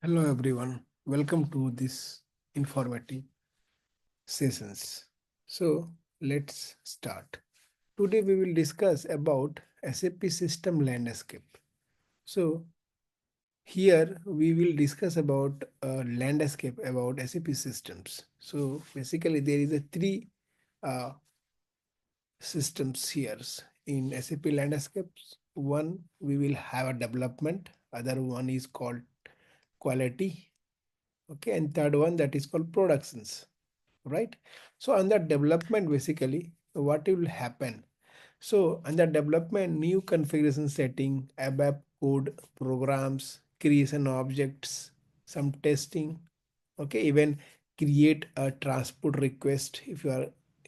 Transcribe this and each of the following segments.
Hello everyone, welcome to this informative sessions. So let's start. Today we will discuss about SAP system landscape. So here we will discuss about landscape about SAP systems. So basically there is a three uh, systems here in SAP landscapes. One we will have a development, other one is called quality, okay, and third one that is called productions, right? So under development, basically what will happen, so under development, new configuration setting, ABAP code, programs, creation objects, some testing, okay, even create a transport request if you are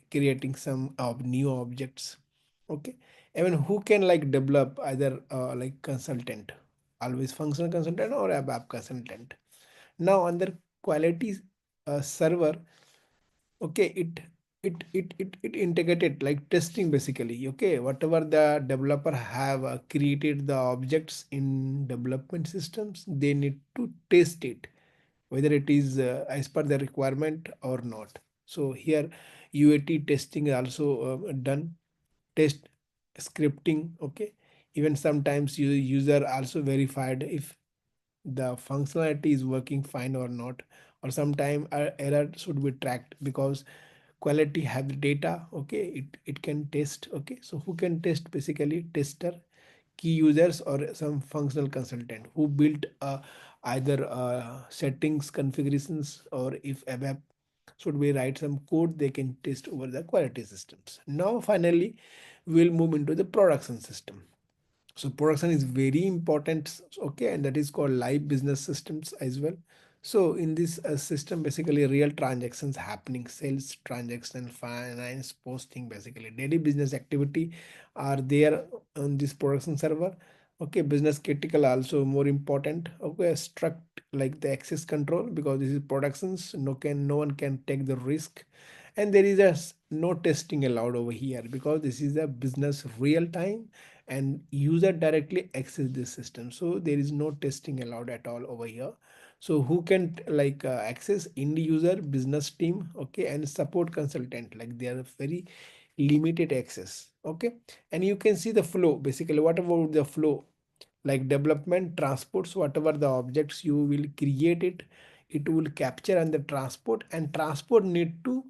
creating some of new objects, okay. Even who can like develop, either like consultant, always functional consultant or ABAP consultant. Now under quality server, okay, it integrated like testing basically, okay, whatever the developer have created the objects in development systems, they need to test it whether it is as per the requirement or not. So here UAT testing is also done, test scripting, okay. Even sometimes user also verified if the functionality is working fine or not, or sometime error should be tracked because quality have the data, okay, it can test, okay. So who can test, basically tester, key users or some functional consultant who built either settings configurations, or if ABAP should we write some code, they can test over the quality systems. Now finally we'll move into the production system. So production is very important, okay, and that is called live business systems as well. So in this system, basically real transactions happening, sales transaction, finance, posting, basically daily business activity are there on this production server. Okay, business critical also more important. Okay, struct like the access control, because this is productions, no one can take the risk, and there is no testing allowed over here because this is a business real time and user directly access this system, so there is no testing allowed at all over here. So who can like access, end user, business team, okay, and support consultant, like they are very limited access, okay. And you can see the flow, basically what about the flow, like development, transports, whatever the objects you will create it, it will capture and the transport, and transport need to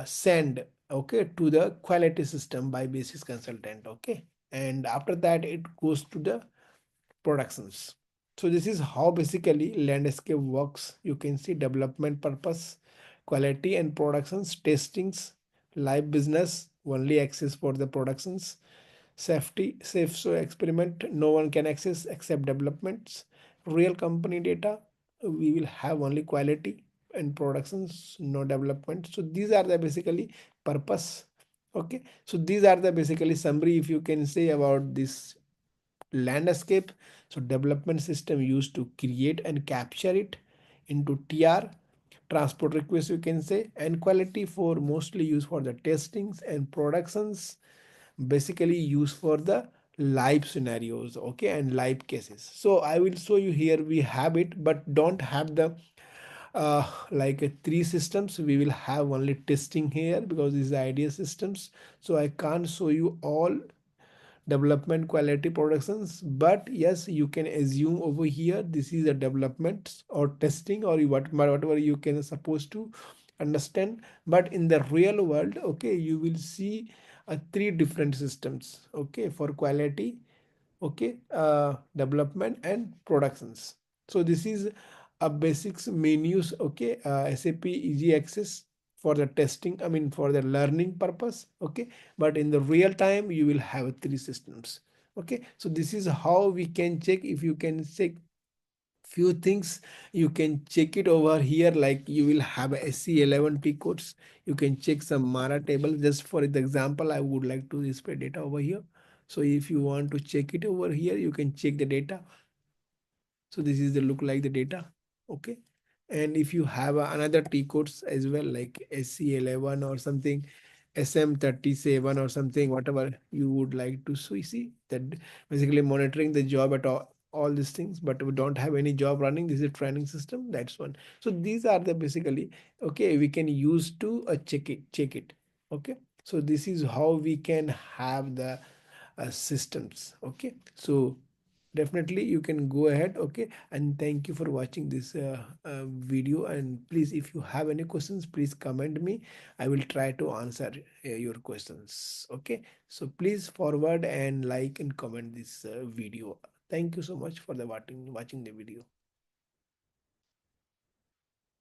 send, okay, to the quality system by basis consultant, okay, and after that it goes to the productions. So this is how basically landscape works. You can see development purpose, quality and productions, testings, live business, only access for the productions, safety, safe so experiment, no one can access except developments, real company data, we will have only quality, and productions no development. So these are the basically purpose, okay. So these are the basically summary if you can say about this landscape. So development system used to create and capture it into TR, transport request you can say, and quality for mostly used for the testings, and productions basically used for the live scenarios, okay, and live cases. So I will show you here, we have it but don't have the like three systems, we will have only testing here because this is idea systems. So I can't show you all development, quality, productions, but yes, you can assume over here this is a development or testing, or whatever you can supposed to understand. But in the real world, okay, you will see three different systems, okay, for quality, okay, development and productions. So this is a basics menus, okay, SAP easy access for the testing, I mean for the learning purpose, okay, but in the real time you will have three systems, okay. So this is how we can check. If you can check few things, you can check it over here, like you will have a SC11 T codes, you can check some Mara table. Just for the example, I would like to display data over here. So if you want to check it over here, you can check the data. So this is the look like the data, okay. And if you have another T codes as well, like SC11 or something, SM37 or something, whatever you would like to see that basically monitoring the job at all all these things, but we don't have any job running. This is a training system. That's one. So these are the basically okay. We can use to check it. Okay. So this is how we can have the systems. Okay. So definitely you can go ahead. Okay, and thank you for watching this video, and please, if you have any questions, please comment me. I will try to answer your questions. Okay, so please forward and like and comment this video. Thank you so much for the watching the video.